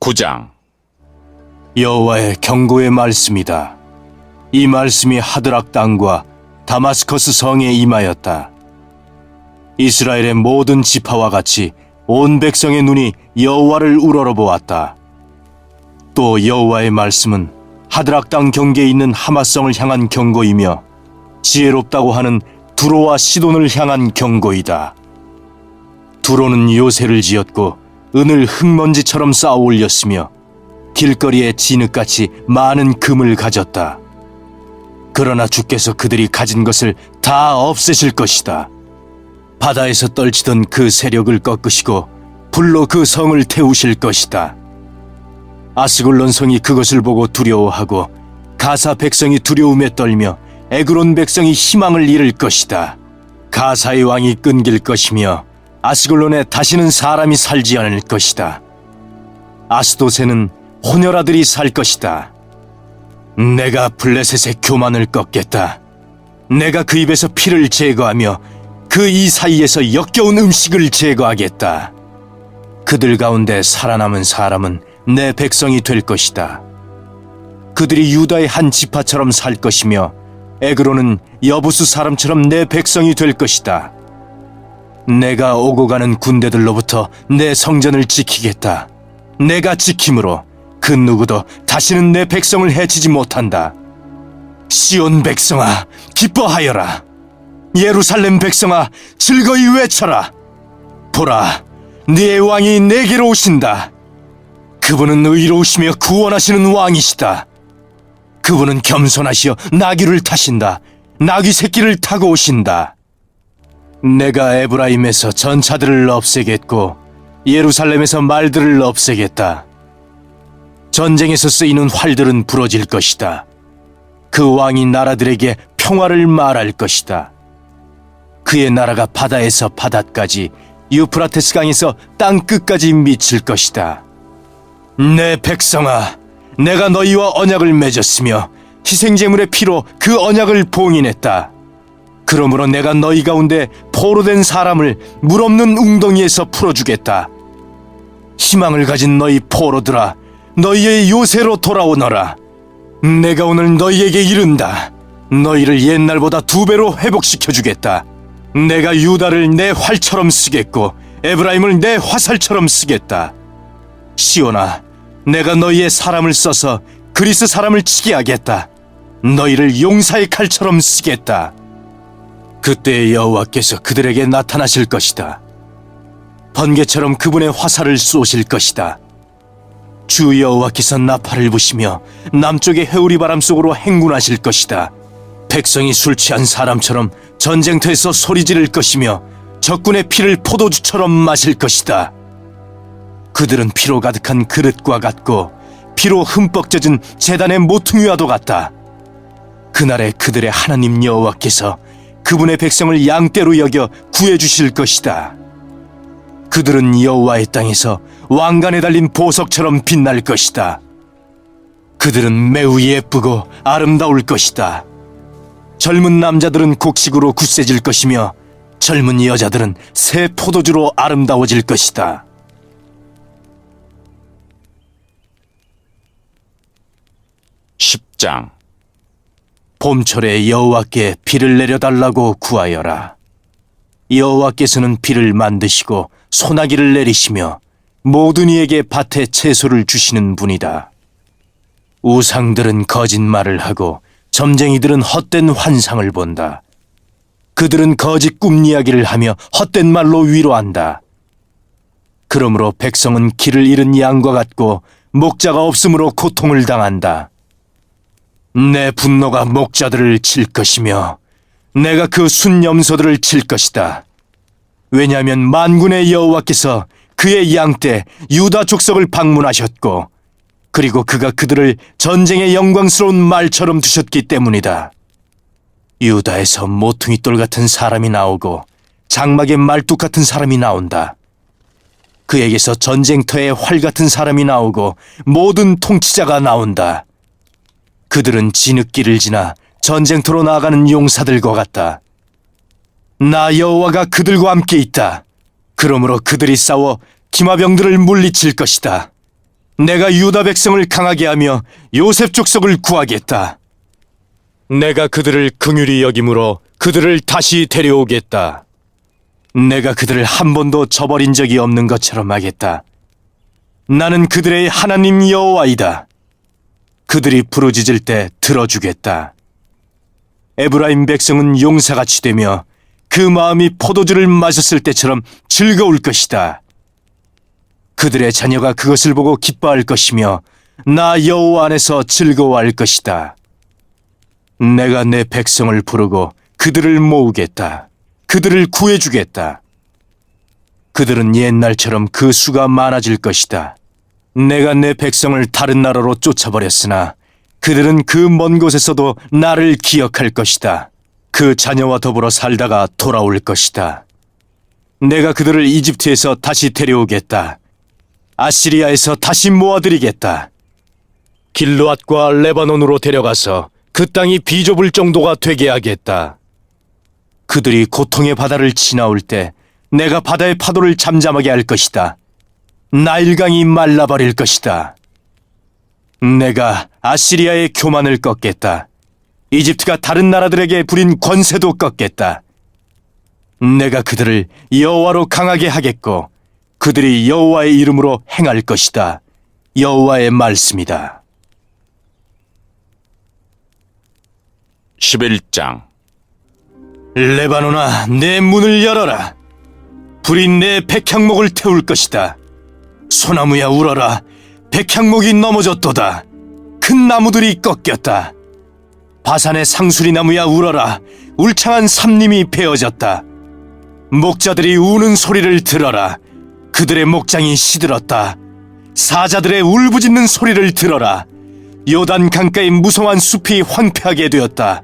9장. 여호와의 경고의 말씀이다. 이 말씀이 하드락 땅과 다마스커스 성에 임하였다. 이스라엘의 모든 지파와 같이 온 백성의 눈이 여호와를 우러러보았다. 또 여호와의 말씀은 하드락 땅 경계에 있는 하마성을 향한 경고이며 지혜롭다고 하는 두로와 시돈을 향한 경고이다. 두로는 요새를 지었고 은을 흙먼지처럼 쌓아 올렸으며 길거리에 진흙같이 많은 금을 가졌다. 그러나 주께서 그들이 가진 것을 다 없애실 것이다. 바다에서 떨치던 그 세력을 꺾으시고 불로 그 성을 태우실 것이다. 아스글론 성이 그것을 보고 두려워하고 가사 백성이 두려움에 떨며 에그론 백성이 희망을 잃을 것이다. 가사의 왕이 끊길 것이며 아스글론에 다시는 사람이 살지 않을 것이다. 아스도세는 혼혈아들이 살 것이다. 내가 블레셋의 교만을 꺾겠다. 내가 그 입에서 피를 제거하며 그 이 사이에서 역겨운 음식을 제거하겠다. 그들 가운데 살아남은 사람은 내 백성이 될 것이다. 그들이 유다의 한 지파처럼 살 것이며 에그로는 여부수 사람처럼 내 백성이 될 것이다. 내가 오고 가는 군대들로부터 내 성전을 지키겠다. 내가 지킴으로 그 누구도 다시는 내 백성을 해치지 못한다. 시온 백성아, 기뻐하여라. 예루살렘 백성아, 즐거이 외쳐라. 보라, 네의 왕이 내게로 오신다. 그분은 의로우시며 구원하시는 왕이시다. 그분은 겸손하시어 나귀를 타신다. 나귀 새끼를 타고 오신다. 내가 에브라임에서 전차들을 없애겠고 예루살렘에서 말들을 없애겠다. 전쟁에서 쓰이는 활들은 부러질 것이다. 그 왕이 나라들에게 평화를 말할 것이다. 그의 나라가 바다에서 바다까지 유프라테스 강에서 땅 끝까지 미칠 것이다. 내 백성아, 내가 너희와 언약을 맺었으며 희생제물의 피로 그 언약을 봉인했다. 그러므로 내가 너희 가운데 포로된 사람을 물 없는 웅덩이에서 풀어주겠다. 희망을 가진 너희 포로들아, 너희의 요새로 돌아오너라. 내가 오늘 너희에게 이른다. 너희를 옛날보다 2배로 회복시켜주겠다. 내가 유다를 내 활처럼 쓰겠고 에브라임을 내 화살처럼 쓰겠다. 시온아, 내가 너희의 사람을 써서 그리스 사람을 치게 하겠다. 너희를 용사의 칼처럼 쓰겠다. 그때 여호와께서 그들에게 나타나실 것이다. 번개처럼 그분의 화살을 쏘실 것이다. 주 여호와께서 나팔을 부시며 남쪽의 회오리 바람 속으로 행군하실 것이다. 백성이 술 취한 사람처럼 전쟁터에서 소리 지를 것이며 적군의 피를 포도주처럼 마실 것이다. 그들은 피로 가득한 그릇과 같고 피로 흠뻑 젖은 제단의 모퉁이와도 같다. 그날에 그들의 하나님 여호와께서 그분의 백성을 양떼로 여겨 구해주실 것이다. 그들은 여호와의 땅에서 왕관에 달린 보석처럼 빛날 것이다. 그들은 매우 예쁘고 아름다울 것이다. 젊은 남자들은 곡식으로 굳세질 것이며 젊은 여자들은 새 포도주로 아름다워질 것이다. 십0장. 봄철에 여호와께 비를 내려달라고 구하여라. 여호와께서는 비를 만드시고 소나기를 내리시며 모든 이에게 밭에 채소를 주시는 분이다. 우상들은 거짓말을 하고 점쟁이들은 헛된 환상을 본다. 그들은 거짓 꿈 이야기를 하며 헛된 말로 위로한다. 그러므로 백성은 길을 잃은 양과 같고 목자가 없으므로 고통을 당한다. 내 분노가 목자들을 칠 것이며 내가 그 순염소들을 칠 것이다. 왜냐하면 만군의 여호와께서 그의 양떼 유다 족속을 방문하셨고 그리고 그가 그들을 전쟁의 영광스러운 말처럼 두셨기 때문이다. 유다에서 모퉁이돌 같은 사람이 나오고 장막의 말뚝 같은 사람이 나온다. 그에게서 전쟁터에 활 같은 사람이 나오고 모든 통치자가 나온다. 그들은 진흙길을 지나 전쟁터로 나아가는 용사들과 같다. 나 여호와가 그들과 함께 있다. 그러므로 그들이 싸워 기마병들을 물리칠 것이다. 내가 유다 백성을 강하게 하며 요셉 족속을 구하겠다. 내가 그들을 긍휼히 여김으로 그들을 다시 데려오겠다. 내가 그들을 한 번도 저버린 적이 없는 것처럼 하겠다. 나는 그들의 하나님 여호와이다. 그들이 부르짖을 때 들어주겠다. 에브라임 백성은 용사같이 되며 그 마음이 포도주를 마셨을 때처럼 즐거울 것이다. 그들의 자녀가 그것을 보고 기뻐할 것이며 나 여호와 안에서 즐거워할 것이다. 내가 내 백성을 부르고 그들을 모으겠다. 그들을 구해주겠다. 그들은 옛날처럼 그 수가 많아질 것이다. 내가 내 백성을 다른 나라로 쫓아버렸으나 그들은 그 먼 곳에서도 나를 기억할 것이다. 그 자녀와 더불어 살다가 돌아올 것이다. 내가 그들을 이집트에서 다시 데려오겠다. 아시리아에서 다시 모아들이겠다. 길르앗과 레바논으로 데려가서 그 땅이 비좁을 정도가 되게 하겠다. 그들이 고통의 바다를 지나올 때 내가 바다의 파도를 잠잠하게 할 것이다. 나일강이 말라버릴 것이다. 내가 아시리아의 교만을 꺾겠다. 이집트가 다른 나라들에게 부린 권세도 꺾겠다. 내가 그들을 여호와로 강하게 하겠고 그들이 여호와의 이름으로 행할 것이다. 여호와의 말씀이다. 11장. 레바논아, 내 문을 열어라. 불이 내 백향목을 태울 것이다. 소나무야 울어라. 백향목이 넘어졌도다. 큰 나무들이 꺾였다. 바산의 상수리 나무야 울어라. 울창한 삼림이 베어졌다. 목자들이 우는 소리를 들어라. 그들의 목장이 시들었다. 사자들의 울부짖는 소리를 들어라. 요단 강가의 무성한 숲이 황폐하게 되었다.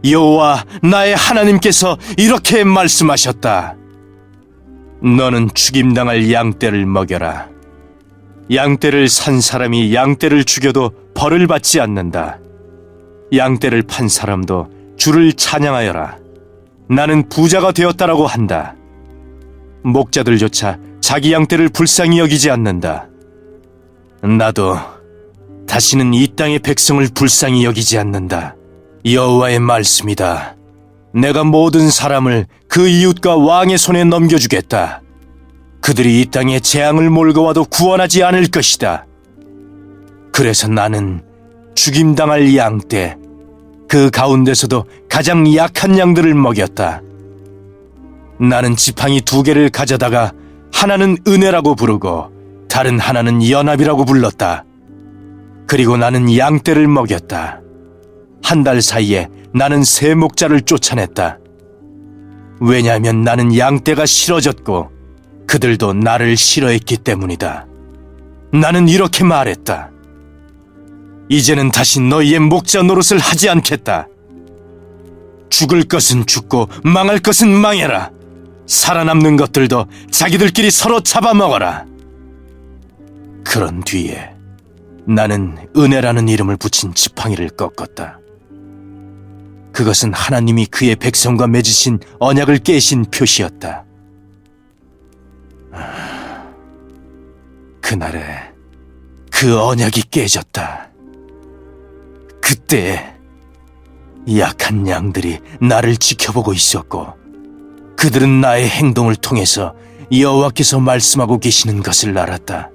여호와 나의 하나님께서 이렇게 말씀하셨다. 너는 죽임당할 양떼를 먹여라. 양떼를 산 사람이 양떼를 죽여도 벌을 받지 않는다. 양떼를 판 사람도 주를 찬양하여라. 나는 부자가 되었다라고 한다. 목자들조차 자기 양떼를 불쌍히 여기지 않는다. 나도 다시는 이 땅의 백성을 불쌍히 여기지 않는다. 여호와의 말씀이다. 내가 모든 사람을 그 이웃과 왕의 손에 넘겨주겠다. 그들이 이 땅에 재앙을 몰고 와도 구원하지 않을 것이다. 그래서 나는 죽임당할 양떼, 그 가운데서도 가장 약한 양들을 먹였다. 나는 지팡이 2개를 가져다가 하나는 은혜라고 부르고 다른 하나는 연합이라고 불렀다. 그리고 나는 양떼를 먹였다. 한 달 사이에 나는 새 목자를 쫓아냈다. 왜냐하면 나는 양떼가 싫어졌고 그들도 나를 싫어했기 때문이다. 나는 이렇게 말했다. 이제는 다시 너희의 목자 노릇을 하지 않겠다. 죽을 것은 죽고 망할 것은 망해라. 살아남는 것들도 자기들끼리 서로 잡아먹어라. 그런 뒤에 나는 은혜라는 이름을 붙인 지팡이를 꺾었다. 그것은 하나님이 그의 백성과 맺으신 언약을 깨신 표시였다. 그날에 그 언약이 깨졌다. 그때 약한 양들이 나를 지켜보고 있었고 그들은 나의 행동을 통해서 여호와께서 말씀하고 계시는 것을 알았다.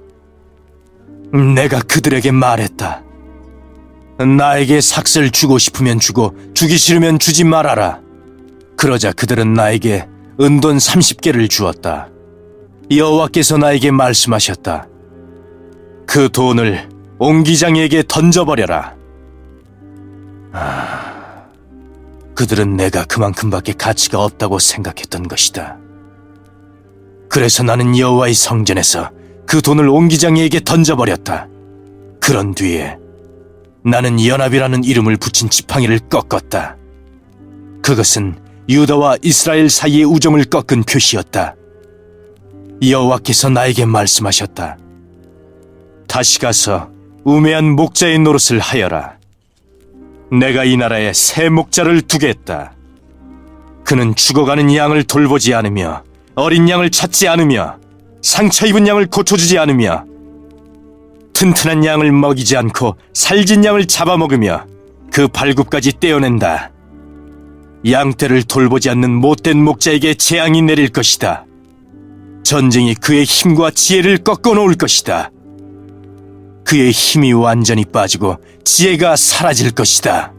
내가 그들에게 말했다. 나에게 삭슬 주고 싶으면 주고 주기 싫으면 주지 말아라. 그러자 그들은 나에게 은돈 30개를 주었다. 여호와께서 나에게 말씀하셨다. 그 돈을 옹기장이에게 던져버려라. 그들은 내가 그만큼밖에 가치가 없다고 생각했던 것이다. 그래서 나는 여호와의 성전에서 그 돈을 옹기장이에게 던져버렸다. 그런 뒤에 나는 연합이라는 이름을 붙인 지팡이를 꺾었다. 그것은 유다와 이스라엘 사이의 우정을 꺾은 표시였다. 여호와께서 나에게 말씀하셨다. 다시 가서 우매한 목자의 노릇을 하여라. 내가 이 나라에 새 목자를 두겠다. 그는 죽어가는 양을 돌보지 않으며 어린 양을 찾지 않으며 상처 입은 양을 고쳐주지 않으며 튼튼한 양을 먹이지 않고 살진 양을 잡아먹으며 그 발굽까지 떼어낸다. 양떼를 돌보지 않는 못된 목자에게 재앙이 내릴 것이다. 전쟁이 그의 힘과 지혜를 꺾어놓을 것이다. 그의 힘이 완전히 빠지고 지혜가 사라질 것이다.